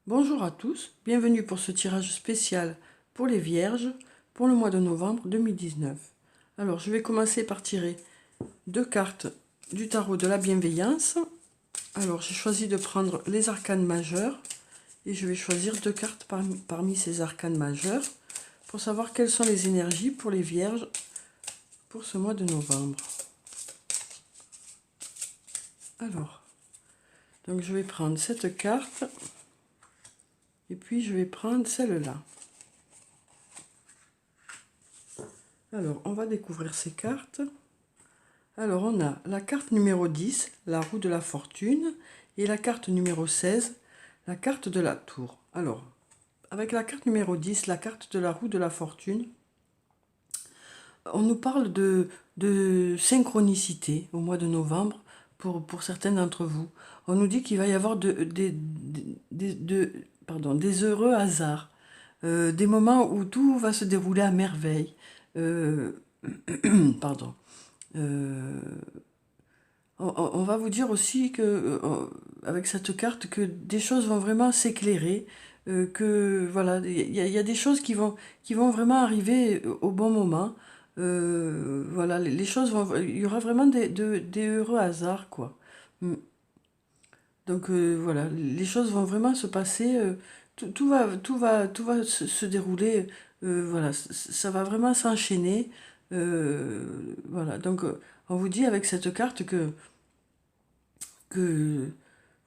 Bonjour à tous, bienvenue pour ce tirage spécial pour les Vierges pour le mois de novembre 2019. Alors, je vais commencer par tirer deux cartes du tarot de la bienveillance. Alors, j'ai choisi de prendre les arcanes majeurs et je vais choisir deux cartes parmi ces arcanes majeurs pour savoir quelles sont les énergies pour les Vierges pour ce mois de novembre. Alors, donc je vais prendre cette carte et puis je vais prendre celle-là. Alors, on va découvrir ces cartes. Alors, on a la carte numéro 10, la roue de la fortune, et la carte numéro 16, la carte de la tour. Alors, avec la carte numéro 10, la carte de la roue de la fortune, on nous parle de synchronicité au mois de novembre pour certains d'entre vous. On nous dit qu'il va y avoir des heureux hasards, des moments où tout va se dérouler à merveille. Pardon. Euh, on va vous dire aussi que, avec cette carte, que des choses vont vraiment s'éclairer, que voilà, il y a des choses qui vont vraiment arriver au bon moment. Voilà, les choses vont, il y aura vraiment des heureux hasards, quoi. Mm. Donc voilà, les choses vont vraiment se passer, tout va se dérouler, voilà, ça va vraiment s'enchaîner. Voilà, donc on vous dit avec cette carte que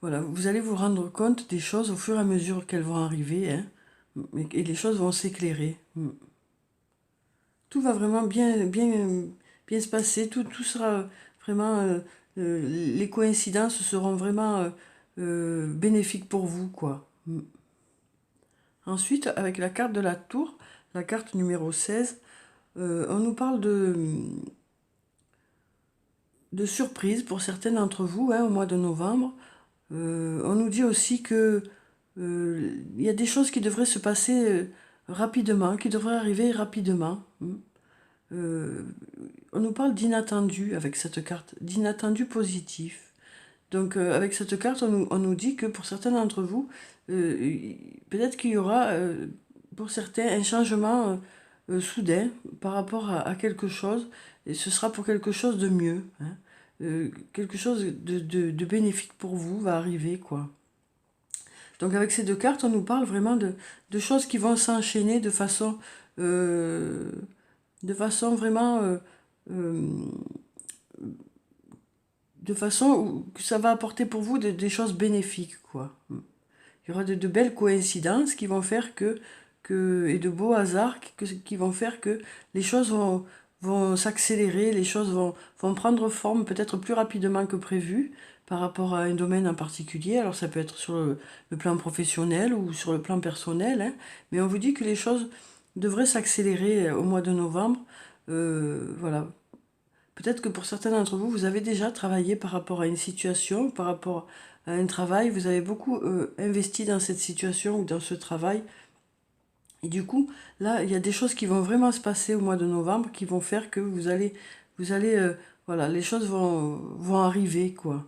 voilà, vous allez vous rendre compte des choses au fur et à mesure qu'elles vont arriver, hein, et les choses vont s'éclairer. Tout va vraiment bien se passer, tout sera vraiment, les coïncidences seront vraiment bénéfiques pour vous, quoi. Ensuite, avec la carte de la tour, la carte numéro 16, on nous parle de surprise pour certains d'entre vous, hein, au mois de novembre. On nous dit aussi que il y a des choses qui devraient se passer rapidement, qui devraient arriver rapidement. Euh, on nous parle d'inattendu avec cette carte, d'inattendu positif. Donc avec cette carte, on nous dit que pour certains d'entre vous, peut-être qu'il y aura pour certains un changement soudain par rapport à quelque chose, et ce sera pour quelque chose de mieux, hein. Quelque chose de bénéfique pour vous va arriver, quoi. Donc avec ces deux cartes, on nous parle vraiment de choses qui vont s'enchaîner euh, de façon vraiment, euh, de façon que ça va apporter pour vous des choses bénéfiques, quoi. Il y aura de belles coïncidences qui vont faire et de beaux hasards qui vont faire que les choses vont s'accélérer, les choses vont prendre forme peut-être plus rapidement que prévu par rapport à un domaine en particulier. Alors ça peut être sur le plan professionnel ou sur le plan personnel, hein, mais on vous dit que les choses devraient s'accélérer au mois de novembre. Voilà. Peut-être que pour certains d'entre vous, vous avez déjà travaillé par rapport à une situation, par rapport à un travail, vous avez beaucoup investi dans cette situation ou dans ce travail. Et du coup, là, il y a des choses qui vont vraiment se passer au mois de novembre qui vont faire que voilà, les choses vont arriver, quoi.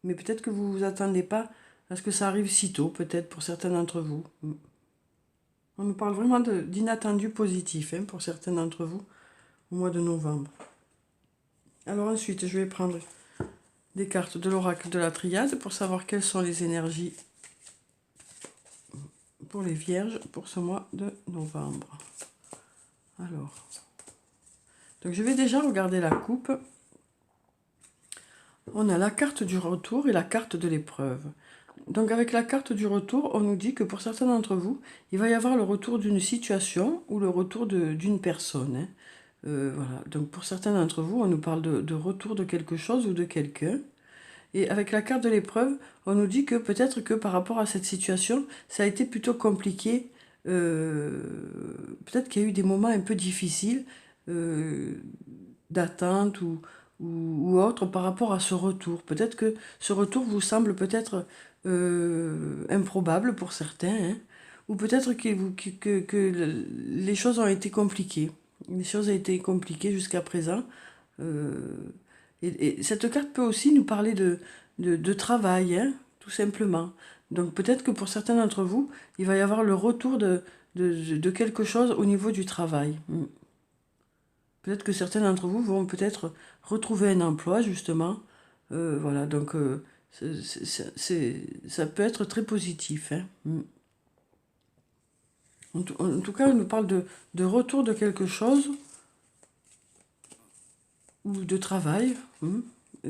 Mais peut-être que vous ne vous attendez pas à ce que ça arrive si tôt, peut-être pour certains d'entre vous. On nous parle vraiment d'inattendu positif, hein, pour certains d'entre vous au mois de novembre. Alors ensuite, je vais prendre des cartes de l'oracle de la triade pour savoir quelles sont les énergies pour les vierges pour ce mois de novembre. Alors, donc je vais déjà regarder la coupe. On a la carte du retour et la carte de l'épreuve. Donc avec la carte du retour, on nous dit que pour certains d'entre vous, il va y avoir le retour d'une situation ou le retour d'une personne, hein. Voilà. Donc pour certains d'entre vous, on nous parle de retour de quelque chose ou de quelqu'un. Et avec la carte de l'épreuve, on nous dit que peut-être que par rapport à cette situation, ça a été plutôt compliqué. Peut-être qu'il y a eu des moments un peu difficiles euh, d'attente ou autre par rapport à ce retour. Peut-être que ce retour vous semble peut-être improbable pour certains, hein, ou peut-être que les choses ont été compliquées. Les choses ont été compliquées jusqu'à présent. Euh, et cette carte peut aussi nous parler de travail, hein, tout simplement. Donc peut-être que pour certains d'entre vous, il va y avoir le retour de quelque chose au niveau du travail. Peut-être que certains d'entre vous vont peut-être retrouver un emploi, justement. Voilà, donc ça peut être très positif, hein. En tout cas, on nous parle de retour de quelque chose ou de travail.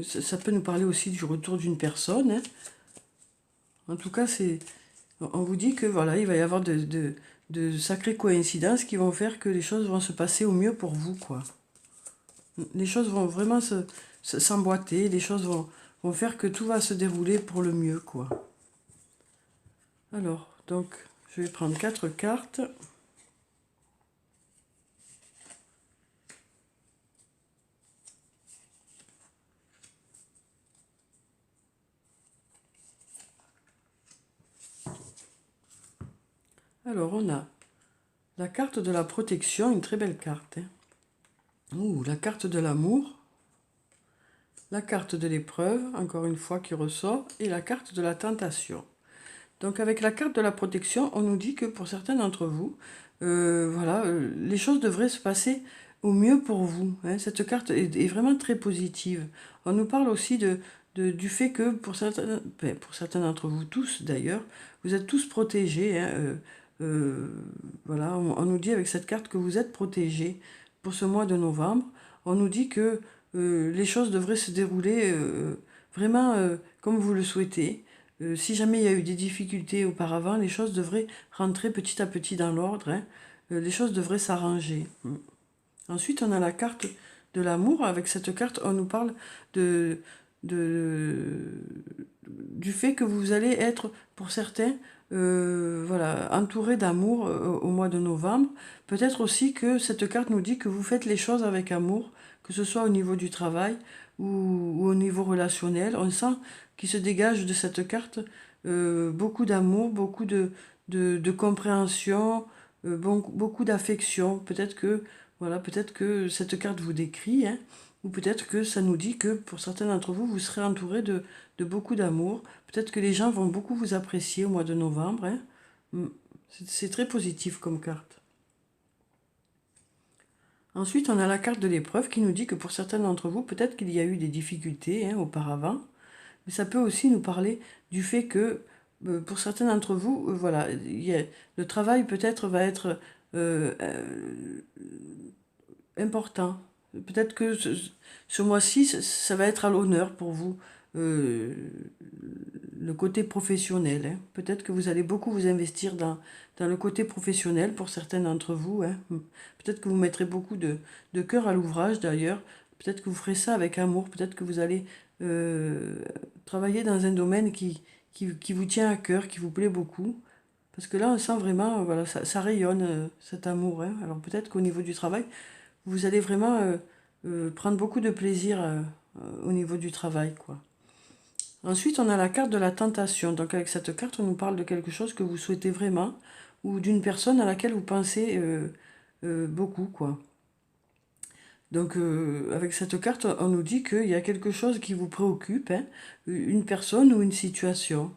Ça peut nous parler aussi du retour d'une personne, hein. En tout cas, on vous dit que voilà, il va y avoir de sacrées coïncidences qui vont faire que les choses vont se passer au mieux pour vous, quoi. Les choses vont vraiment s'emboîter, les choses vont faire que tout va se dérouler pour le mieux, quoi. Alors, donc, je vais prendre 4 cartes. Alors, on a la carte de la protection, une très belle carte, hein. Ouh, la carte de l'amour, la carte de l'épreuve, encore une fois qui ressort, et la carte de la tentation. Donc avec la carte de la protection, on nous dit que pour certains d'entre vous, voilà, les choses devraient se passer au mieux pour vous, hein. Cette carte est vraiment très positive. On nous parle aussi du fait que pour certains d'entre vous, tous d'ailleurs, vous êtes tous protégés, hein. Voilà, on nous dit avec cette carte que vous êtes protégés pour ce mois de novembre. On nous dit que les choses devraient se dérouler vraiment comme vous le souhaitez. Si jamais il y a eu des difficultés auparavant, les choses devraient rentrer petit à petit dans l'ordre, hein. Les choses devraient s'arranger. Ensuite, on a la carte de l'amour. Avec cette carte, on nous parle de, de, du fait que vous allez être, pour certains, voilà, entouré d'amour au mois de novembre. Peut-être aussi que cette carte nous dit que vous faites les choses avec amour, que ce soit au niveau du travail ou au niveau relationnel. On sent qu'il se dégage de cette carte beaucoup d'amour, beaucoup de compréhension, beaucoup d'affection. Peut-être que, voilà, peut-être que cette carte vous décrit, hein, ou peut-être que ça nous dit que pour certains d'entre vous, vous serez entouré de beaucoup d'amour. Peut-être que les gens vont beaucoup vous apprécier au mois de novembre, hein. C'est très positif comme carte. Ensuite, on a la carte de l'épreuve qui nous dit que pour certains d'entre vous, peut-être qu'il y a eu des difficultés, hein, auparavant. Mais ça peut aussi nous parler du fait que, pour certains d'entre vous, voilà, le travail peut-être va être important. Peut-être que ce mois-ci, ça va être à l'honneur pour vous, euh, le côté professionnel, hein. Peut-être que vous allez beaucoup vous investir dans le côté professionnel pour certains d'entre vous, hein. Peut-être que vous mettrez beaucoup de cœur à l'ouvrage d'ailleurs. Peut-être que vous ferez ça avec amour. Peut-être que vous allez travailler dans un domaine qui vous tient à cœur, qui vous plaît beaucoup. Parce que là, on sent vraiment, voilà, ça rayonne cet amour, hein. Alors peut-être qu'au niveau du travail, vous allez vraiment prendre beaucoup de plaisir au niveau du travail, quoi. Ensuite, on a la carte de la tentation. Donc avec cette carte, on nous parle de quelque chose que vous souhaitez vraiment ou d'une personne à laquelle vous pensez beaucoup, quoi. Donc avec cette carte, on nous dit qu'il y a quelque chose qui vous préoccupe, hein, une personne ou une situation.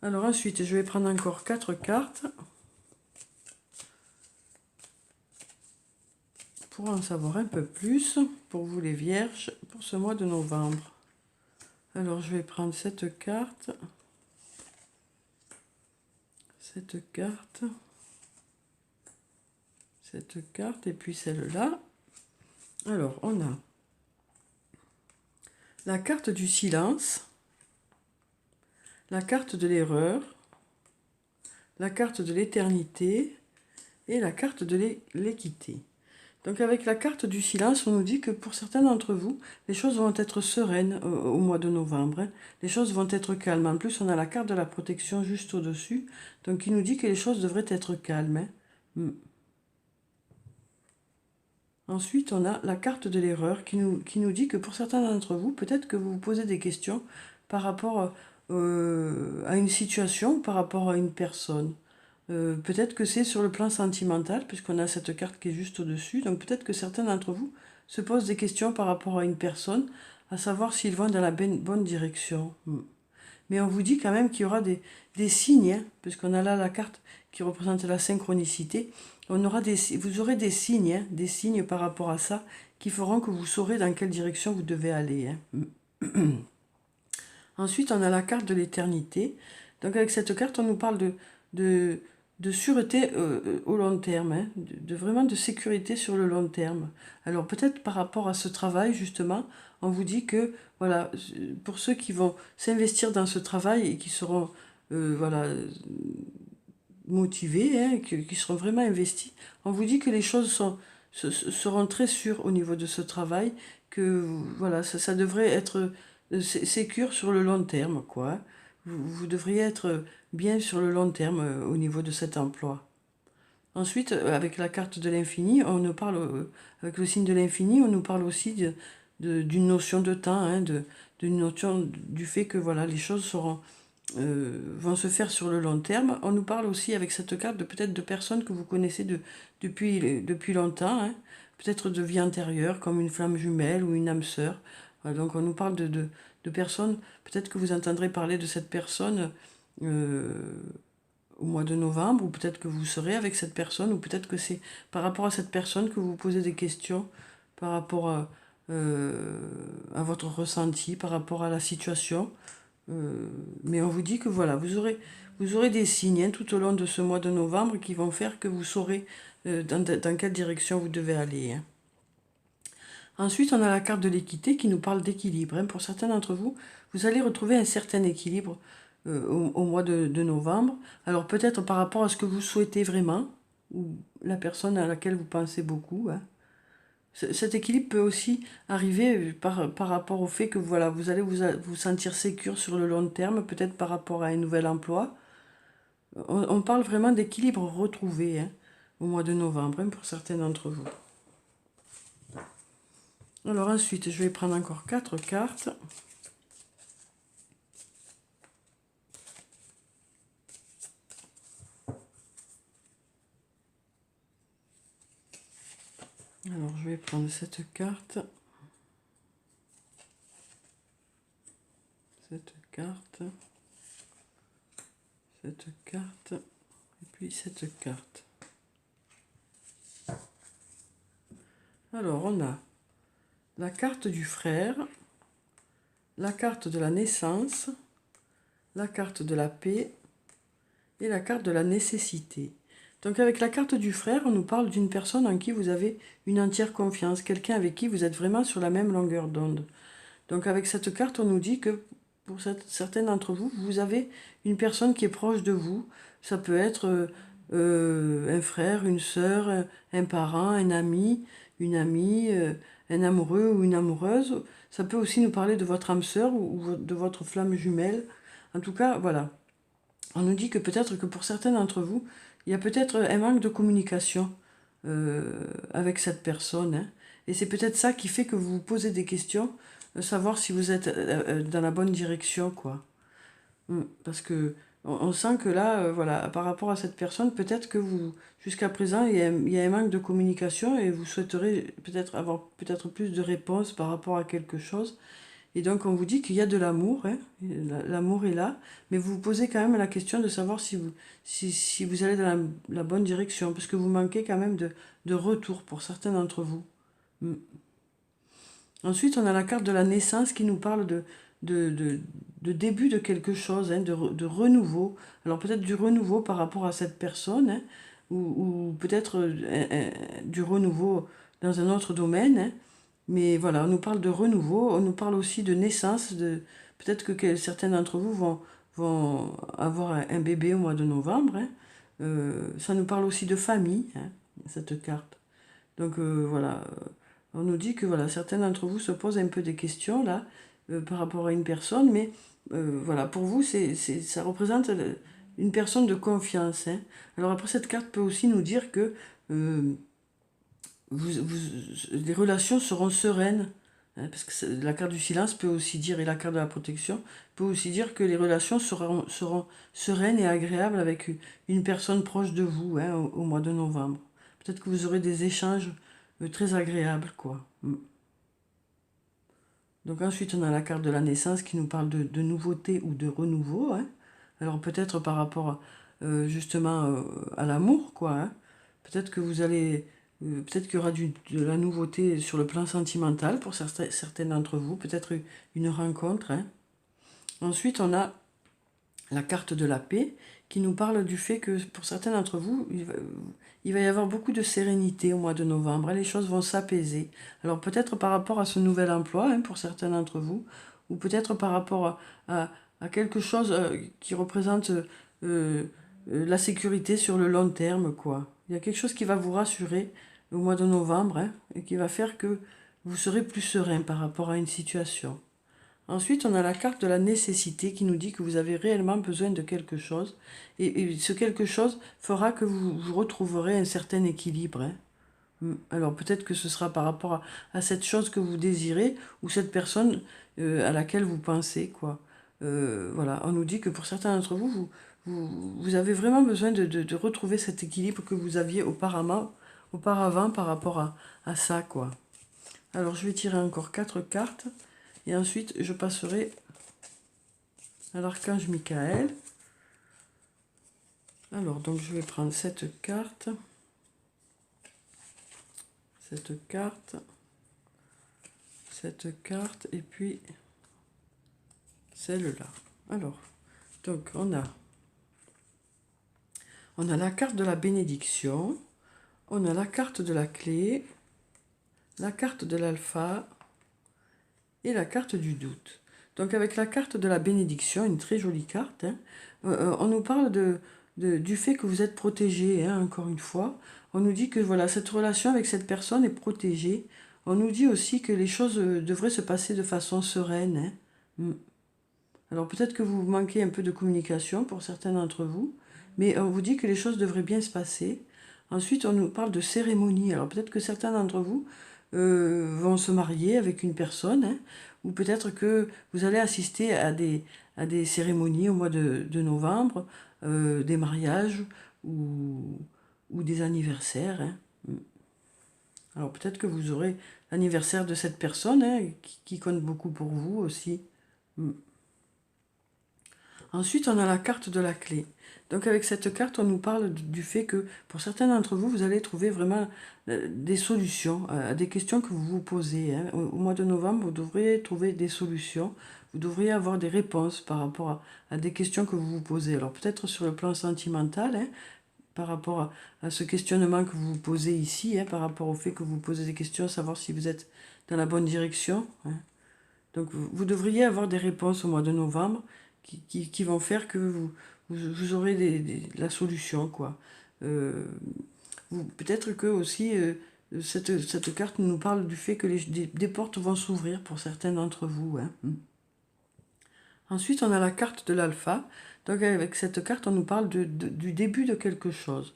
Alors ensuite, je vais prendre encore 4 cartes pour en savoir un peu plus pour vous les vierges pour ce mois de novembre. Alors je vais prendre cette carte, cette carte, cette carte et puis celle-là. Alors on a la carte du silence, la carte de l'erreur, la carte de l'éternité et la carte de l'équité. Donc avec la carte du silence, on nous dit que pour certains d'entre vous, les choses vont être sereines au mois de novembre, hein. Les choses vont être calmes. En plus, on a la carte de la protection juste au-dessus, donc qui nous dit que les choses devraient être calmes, hein. Ensuite, on a la carte de l'erreur qui nous dit que pour certains d'entre vous, peut-être que vous vous posez des questions par rapport à une situation, par rapport à une personne. Peut-être que c'est sur le plan sentimental, puisqu'on a cette carte qui est juste au-dessus. Donc peut-être que certains d'entre vous se posent des questions par rapport à une personne, à savoir s'ils vont dans la bonne direction. mais on vous dit quand même qu'il y aura des signes, hein, puisqu'on a là la carte qui représente la synchronicité. Vous aurez des signes, hein, des signes par rapport à ça, qui feront que vous saurez dans quelle direction vous devez aller. Hein. Ensuite, on a la carte de l'éternité. Donc avec cette carte, on nous parle de, de sûreté au long terme, hein, vraiment de sécurité sur le long terme. Alors peut-être par rapport à ce travail, justement, on vous dit que, voilà, pour ceux qui vont s'investir dans ce travail et qui seront, voilà, motivés, hein, qui seront vraiment investis, on vous dit que les choses seront très sûres au niveau de ce travail, que voilà, ça devrait être sécure sur le long terme, quoi. Vous devriez être bien sur le long terme au niveau de cet emploi. Ensuite, avec la carte de l'infini, on nous parle, avec le signe de l'infini, on nous parle aussi d'une notion de temps, hein, d'une notion du fait que voilà, les choses vont se faire sur le long terme. On nous parle aussi avec cette carte de peut-être de personnes que vous connaissez depuis longtemps, hein, peut-être de vie antérieure, comme une flamme jumelle ou une âme sœur. Voilà, donc on nous parle de personnes, peut-être que vous entendrez parler de cette personne au mois de novembre, ou peut-être que vous serez avec cette personne, ou peut-être que c'est par rapport à cette personne que vous posez des questions, par rapport à votre ressenti, par rapport à la situation. Mais on vous dit que voilà, vous aurez des signes, hein, tout au long de ce mois de novembre qui vont faire que vous saurez dans quelle direction vous devez aller. Hein. Ensuite, on a la carte de l'équité qui nous parle d'équilibre. Hein. Pour certains d'entre vous, vous allez retrouver un certain équilibre au mois de novembre. Alors peut-être par rapport à ce que vous souhaitez vraiment, ou la personne à laquelle vous pensez beaucoup. Hein. Cet équilibre peut aussi arriver par rapport au fait que voilà, vous allez vous sentir sécure sur le long terme, peut-être par rapport à un nouvel emploi. On parle vraiment d'équilibre retrouvé, hein, au mois de novembre, hein, pour certains d'entre vous. Alors ensuite, je vais prendre encore 4 cartes. Alors je vais prendre cette carte. Cette carte. Cette carte. Et puis cette carte. Alors on a la carte du frère, la carte de la naissance, la carte de la paix et la carte de la nécessité. Donc avec la carte du frère, on nous parle d'une personne en qui vous avez une entière confiance, quelqu'un avec qui vous êtes vraiment sur la même longueur d'onde. Donc avec cette carte, on nous dit que pour certains d'entre vous, vous avez une personne qui est proche de vous. Ça peut être un frère, une sœur, un parent, un ami, une amie, un amoureux ou une amoureuse. Ça peut aussi nous parler de votre âme sœur ou de votre flamme jumelle. En tout cas, voilà. On nous dit que peut-être que pour certains d'entre vous, il y a peut-être un manque de communication avec cette personne. Hein. Et c'est peut-être ça qui fait que vous vous posez des questions, savoir si vous êtes dans la bonne direction, quoi. Parce que on sent que là, voilà, par rapport à cette personne, peut-être que vous, jusqu'à présent, il y a un manque de communication et vous souhaiterez peut-être avoir peut-être plus de réponses par rapport à quelque chose. Et donc on vous dit qu'il y a de l'amour, hein, l'amour est là, mais vous vous posez quand même la question de savoir si vous allez dans la bonne direction, parce que vous manquez quand même de retour pour certains d'entre vous. Mm. Ensuite, on a la carte de la naissance qui nous parle de, de, de début de quelque chose, hein, de renouveau. Alors peut-être du renouveau par rapport à cette personne, hein, ou peut-être du renouveau dans un autre domaine. Hein. Mais voilà, on nous parle de renouveau, on nous parle aussi de naissance, peut-être que certains d'entre vous vont avoir un bébé au mois de novembre. Hein. Ça nous parle aussi de famille, hein, cette carte. Donc voilà, on nous dit que voilà, certains d'entre vous se posent un peu des questions là par rapport à une personne, mais voilà, pour vous, ça représente une personne de confiance. Hein. Alors après, cette carte peut aussi nous dire que euh, les relations seront sereines. Hein, parce que la carte du silence peut aussi dire, et la carte de la protection peut aussi dire que les relations seront sereines et agréables avec une personne proche de vous, hein, au mois de novembre. Peut-être que vous aurez des échanges très agréables, quoi. Donc ensuite, on a la carte de la naissance qui nous parle de nouveauté ou de renouveau, hein. Alors peut-être par rapport justement à l'amour, quoi, hein. Peut-être que vous allez, peut-être qu'il y aura de la nouveauté sur le plan sentimental pour certains d'entre vous, peut-être une rencontre, hein. Ensuite, on a la carte de la paix qui nous parle du fait que pour certains d'entre vous, il va y avoir beaucoup de sérénité au mois de novembre, hein, les choses vont s'apaiser. Alors peut-être par rapport à ce nouvel emploi, hein, pour certains d'entre vous, ou peut-être par rapport à quelque chose qui représente la sécurité sur le long terme, quoi. Il y a quelque chose qui va vous rassurer au mois de novembre, hein, et qui va faire que vous serez plus serein par rapport à une situation. Ensuite, on a la carte de la nécessité qui nous dit que vous avez réellement besoin de quelque chose. Et ce quelque chose fera que vous retrouverez un certain équilibre, hein. Alors peut-être que ce sera par rapport à cette chose que vous désirez ou cette personne à laquelle vous pensez, quoi. Voilà, on nous dit que pour certains d'entre vous, vous avez vraiment besoin de retrouver cet équilibre que vous aviez auparavant par rapport à ça, quoi. Alors je vais tirer encore 4 cartes. Et ensuite, je passerai à l'archange Michael. Alors, donc je vais prendre cette carte, et puis celle-là. Alors, donc on a la carte de la bénédiction, on a la carte de la clé, la carte de l'alpha et la carte du doute. Donc avec la carte de la bénédiction, une très jolie carte, hein, on nous parle du fait que vous êtes protégé, hein, encore une fois. On nous dit que voilà, cette relation avec cette personne est protégée. On nous dit aussi que les choses devraient se passer de façon sereine, hein. Alors peut-être que vous manquez un peu de communication pour certains d'entre vous, mais on vous dit que les choses devraient bien se passer. Ensuite, on nous parle de cérémonie. Alors peut-être que certains d'entre vous vont se marier avec une personne, hein, ou peut-être que vous allez assister à des cérémonies au mois de novembre, des mariages ou des anniversaires, hein. Alors peut-être que vous aurez l'anniversaire de cette personne, hein, qui compte beaucoup pour vous aussi. Ensuite, on a la carte de la clé. Donc avec cette carte, on nous parle du fait que pour certains d'entre vous, vous allez trouver vraiment des solutions à des questions que vous vous posez, hein. Au mois de novembre, vous devriez trouver des solutions. Vous devriez avoir des réponses par rapport à des questions que vous vous posez. Alors peut-être sur le plan sentimental, hein, par rapport à ce questionnement que vous vous posez ici, hein, par rapport au fait que vous posez des questions, savoir si vous êtes dans la bonne direction, hein. Donc vous devriez avoir des réponses au mois de novembre qui vont faire que vous aurez la solution, quoi. Peut-être que aussi cette carte nous parle du fait que des portes vont s'ouvrir pour certains d'entre vous, hein. Ensuite, on a la carte de l'alpha. Donc avec cette carte, on nous parle du début de quelque chose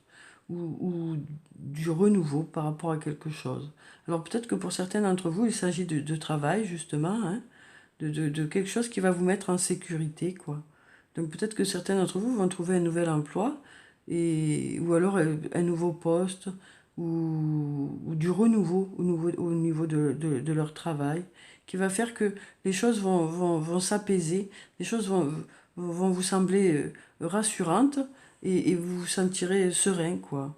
ou du renouveau par rapport à quelque chose. Alors peut-être que pour certains d'entre vous, il s'agit de travail, justement, hein, de quelque chose qui va vous mettre en sécurité, quoi. Donc peut-être que certains d'entre vous vont trouver un nouvel emploi, ou alors un nouveau poste, ou du renouveau au niveau de leur travail, qui va faire que les choses vont s'apaiser, les choses vont vous sembler rassurantes, et vous vous sentirez serein, quoi.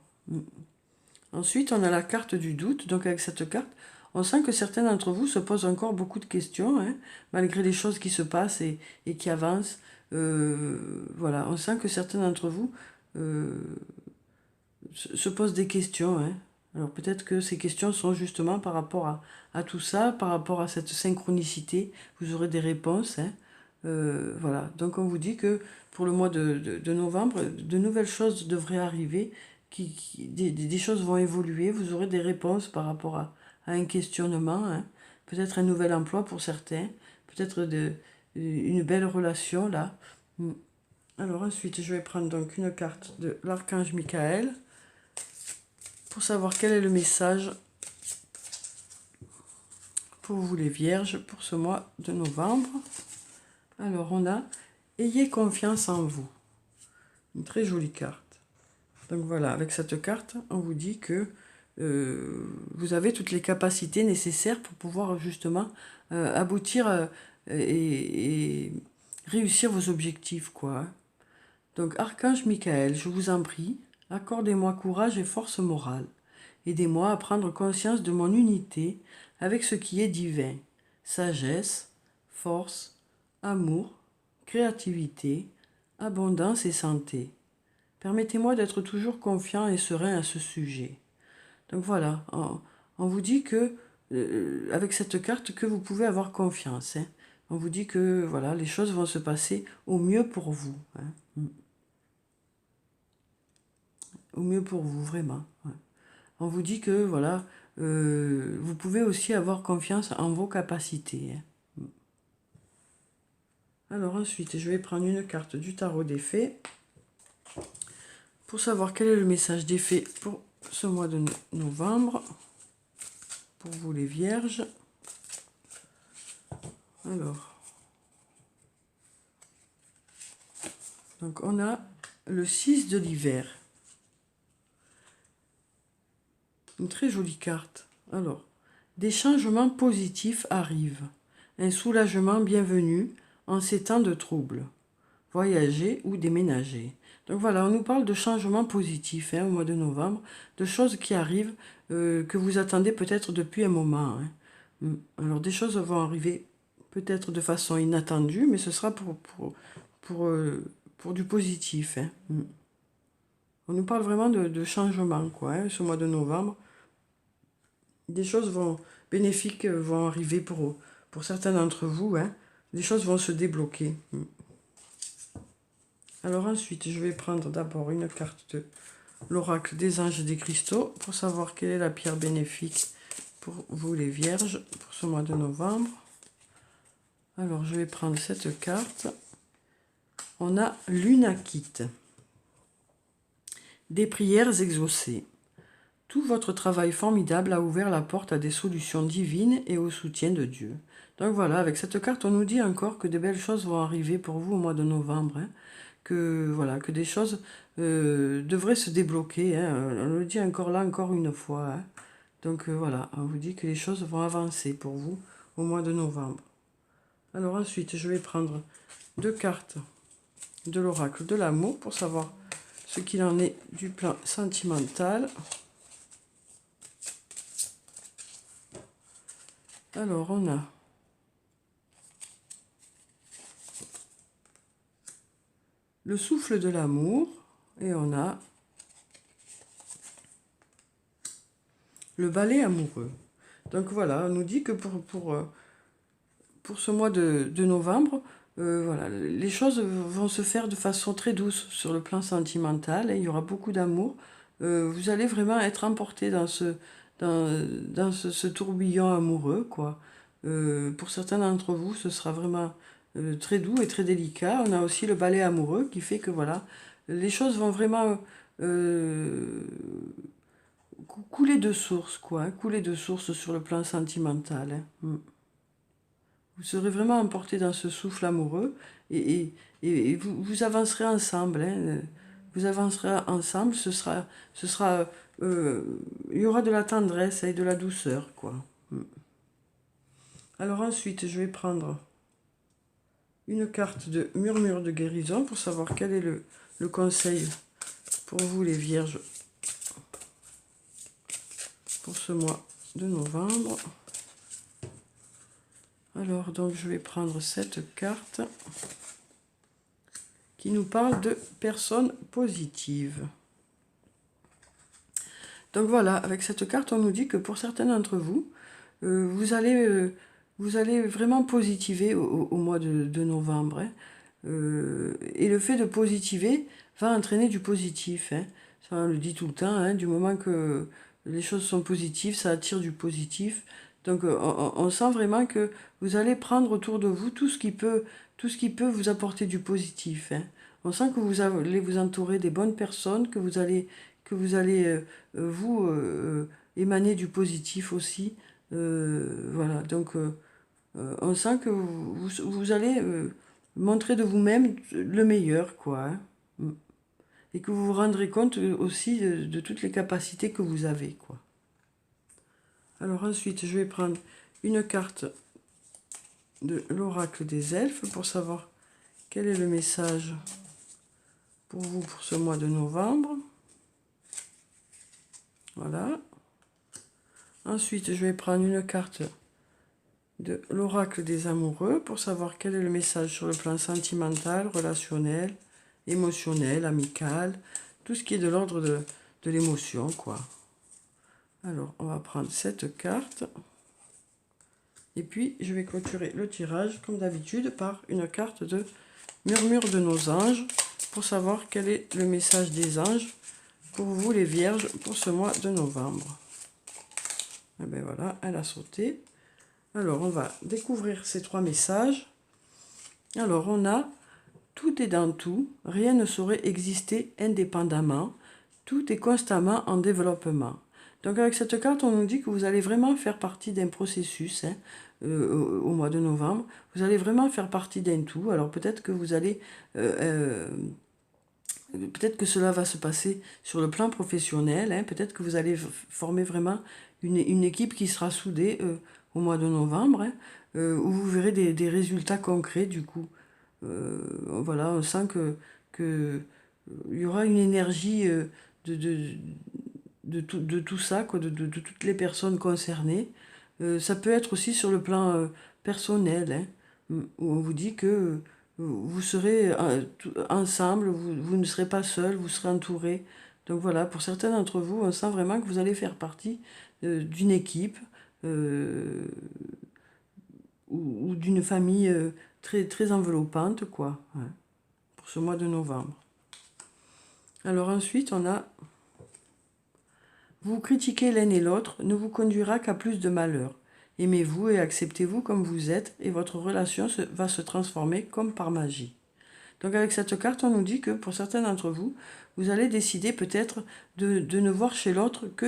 Ensuite, on a la carte du doute. Donc avec cette carte, on sent que certains d'entre vous se posent encore beaucoup de questions, hein, malgré les choses qui se passent et qui avancent. Voilà, on sent que certains d'entre vous se posent des questions, hein. Alors peut-être que ces questions sont justement par rapport à tout ça, par rapport à cette synchronicité. Vous aurez des réponses, hein. Voilà, donc on vous dit que pour le mois de novembre, de nouvelles choses devraient arriver, des choses vont évoluer, vous aurez des réponses par rapport à un questionnement, hein. Peut-être un nouvel emploi pour certains, peut-être une belle relation là. Alors ensuite, je vais prendre donc une carte de l'archange Michael pour savoir quel est le message pour vous les vierges pour ce mois de novembre. Alors on a « Ayez confiance en vous ». Une très jolie carte. Donc voilà, avec cette carte, on vous dit que vous avez toutes les capacités nécessaires pour pouvoir justement aboutir et réussir vos objectifs, quoi. Hein. Donc, Archange Michael, je vous en prie, accordez-moi courage et force morale. Aidez-moi à prendre conscience de mon unité avec ce qui est divin. Sagesse, force, amour, créativité, abondance et santé. Permettez-moi d'être toujours confiant et serein à ce sujet. Donc voilà, on vous dit que, avec cette carte, que vous pouvez avoir confiance. Hein. On vous dit que voilà, les choses vont se passer au mieux pour vous. Hein. Au mieux pour vous, vraiment. Ouais. On vous dit que voilà, vous pouvez aussi avoir confiance en vos capacités. Hein. Alors ensuite, je vais prendre une carte du tarot des fées pour savoir quel est le message des fées pour ce mois de novembre. Pour vous les vierges. Alors, donc on a le 6 de l'hiver. Une très jolie carte. Alors, des changements positifs arrivent. Un soulagement bienvenu en ces temps de troubles. Voyager ou déménager. Donc voilà, on nous parle de changements positifs au mois de novembre, de choses qui arrivent, que vous attendez peut-être depuis un moment. Hein. Alors des choses vont arriver peut-être de façon inattendue, mais ce sera pour du positif. Hein. On nous parle vraiment de changement, quoi, hein, ce mois de novembre. Des choses bénéfiques vont arriver pour certains d'entre vous. Hein. Des choses vont se débloquer. Alors ensuite, je vais prendre d'abord une carte de l'oracle des anges et des cristaux pour savoir quelle est la pierre bénéfique pour vous les vierges pour ce mois de novembre. Alors je vais prendre cette carte. On a l'unakite. Des prières exaucées. Tout votre travail formidable a ouvert la porte à des solutions divines et au soutien de Dieu. Donc voilà, avec cette carte, on nous dit encore que de belles choses vont arriver pour vous au mois de novembre. Hein. Que voilà, que des choses devraient se débloquer. Hein. On le dit encore là, encore une fois. Hein. Donc voilà, on vous dit que les choses vont avancer pour vous au mois de novembre. Alors ensuite, je vais prendre 2 cartes de l'oracle de l'amour pour savoir ce qu'il en est du plan sentimental. Alors on a le souffle de l'amour et on a le balai amoureux. Donc voilà, on nous dit que pour ce mois de novembre, voilà, les choses vont se faire de façon très douce sur le plan sentimental. Il y aura beaucoup d'amour. Vous allez vraiment être emporté dans ce tourbillon amoureux, quoi. Pour certains d'entre vous, ce sera vraiment très doux et très délicat. On a aussi le balai amoureux qui fait que voilà, les choses vont vraiment couler de source, quoi. Hein, couler de source sur le plan sentimental. Hein. Vous serez vraiment emporté dans ce souffle amoureux et vous avancerez ensemble. Hein. Vous avancerez ensemble, il y aura de la tendresse et de la douceur, quoi. Alors ensuite, je vais prendre une carte de murmure de guérison pour savoir quel est le conseil pour vous, les vierges, pour ce mois de novembre. Alors, donc, je vais prendre cette carte qui nous parle de personnes positives. Donc voilà, avec cette carte, on nous dit que pour certains d'entre vous, vous allez vraiment positiver au mois de novembre. Hein. Et le fait de positiver va entraîner du positif. Hein. Ça, on le dit tout le temps, hein, du moment que les choses sont positives, ça attire du positif. Donc on sent vraiment que vous allez prendre autour de vous tout ce qui peut vous apporter du positif. Hein. On sent que vous allez vous entourer des bonnes personnes, que vous allez émaner du positif aussi. Voilà, donc on sent que vous allez montrer de vous-même le meilleur, quoi. Hein. Et que vous vous rendrez compte aussi de toutes les capacités que vous avez, quoi. Alors ensuite, je vais prendre une carte de l'oracle de l'amour pour savoir quel est le conseil pour vous, les vierges, pour ce mois de novembre. Donc voilà, avec cette carte, on nous dit que pour certains d'entre vous, vous allez vraiment positiver au mois de novembre. Hein. Et le fait de positiver va entraîner du positif. Hein. Donc on sent que vous allez vraiment prendre autour de vous tout ce qui peut vous apporter du positif. Hein. On sent que vous allez prendre de l'oracle des elfes pour savoir quel est le message pour vous pour ce mois de novembre. Voilà. Ensuite, je vais prendre une carte de l'oracle des amoureux pour savoir quel est le message sur le plan sentimental, relationnel, émotionnel, amical, tout ce qui est de l'ordre de l'émotion, quoi. Alors, on va prendre cette carte. Et puis, je vais clôturer le tirage, comme d'habitude, par une carte de murmure de nos anges, pour savoir quel est le message des anges pour vous, les vierges, pour ce mois de novembre. Et bien voilà, elle a sauté. Alors, on va découvrir ces 3 messages. Alors, on a « Tout est dans tout, rien ne saurait exister indépendamment, tout est constamment en développement ». Donc, avec cette carte, on nous dit que vous allez vraiment faire partie d'un processus, hein, au mois de novembre. Vous allez vraiment faire partie d'un tout. Alors, peut-être que vous allez... peut-être que cela va se passer sur le plan professionnel, hein, peut-être que vous allez former vraiment une équipe qui sera soudée au mois de novembre, hein, où vous verrez des résultats concrets du coup. Voilà, on sent que il y aura une énergie de, de, de tout ça, quoi, de toutes les personnes concernées. Ça peut être aussi sur le plan personnel, hein, où on vous dit que vous serez ensemble, vous ne serez pas seul, vous serez entouré. Donc voilà, pour certains d'entre vous, on sent vraiment que vous allez faire partie d'une équipe ou d'une famille très, très enveloppante, quoi, hein, pour ce mois de novembre. Alors ensuite, on a « Vous critiquer l'un et l'autre ne vous conduira qu'à plus de malheur. Aimez-vous et acceptez-vous comme vous êtes et votre relation va se transformer comme par magie. » Donc avec cette carte, on nous dit que pour certains d'entre vous, vous allez décider peut-être de ne voir chez l'autre que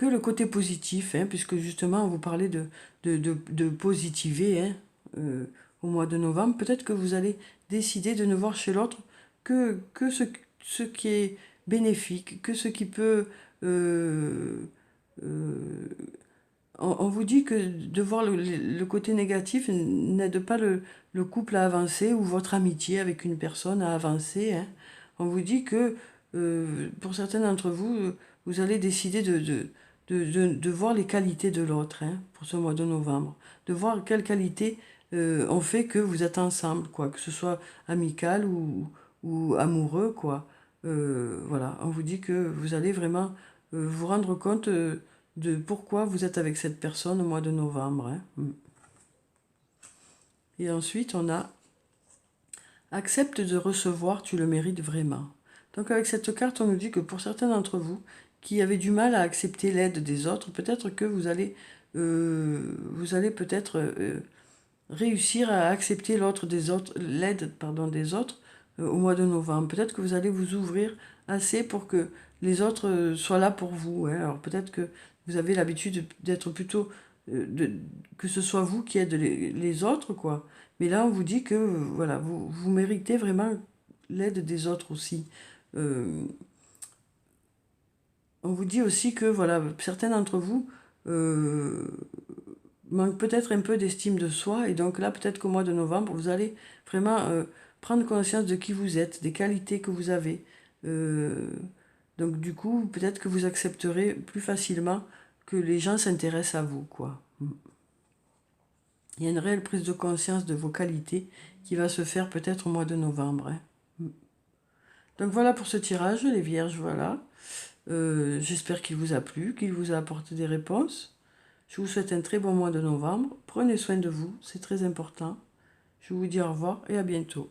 le côté positif, hein, puisque justement, on vous parlait de positiver, hein, au mois de novembre. Peut-être que vous allez décider de ne voir chez l'autre que ce qui est bénéfique, que ce qui peut... on vous dit que de voir le côté négatif n'aide pas le couple à avancer ou votre amitié avec une personne à avancer, hein. On vous dit que pour certains d'entre vous, vous allez décider de voir les qualités de l'autre, hein, pour ce mois de novembre. De voir quelles qualités ont fait que vous êtes ensemble, quoi, que ce soit amical ou amoureux, quoi. Voilà, on vous dit que vous allez vraiment vous rendre compte de pourquoi vous êtes avec cette personne au mois de novembre, hein. Et ensuite, on a « Accepte de recevoir, tu le mérites vraiment ». Donc avec cette carte, on nous dit que pour certains d'entre vous qui avaient du mal à accepter l'aide des autres, peut-être que vous allez peut-être réussir à accepter l'aide des autres au mois de novembre. Peut-être que vous allez vous ouvrir assez pour que les autres soient là pour vous, hein. Alors peut-être que vous avez l'habitude d'être plutôt que ce soit vous qui aidez les autres, quoi. Mais là, on vous dit que voilà, vous méritez vraiment l'aide des autres aussi. On vous dit aussi que voilà, certains d'entre vous manquent peut-être un peu d'estime de soi, et donc là, peut-être qu'au mois de novembre, vous allez vraiment prendre conscience de qui vous êtes, des qualités que vous avez. Donc du coup, peut-être que vous accepterez plus facilement que les gens s'intéressent à vous, quoi. Il y a une réelle prise de conscience de vos qualités qui va se faire peut-être au mois de novembre, hein. Donc voilà pour ce tirage, les vierges, voilà. J'espère qu'il vous a plu, qu'il vous a apporté des réponses. Je vous souhaite un très bon mois de novembre. Prenez soin de vous, c'est très important. Je vous dis au revoir et à bientôt.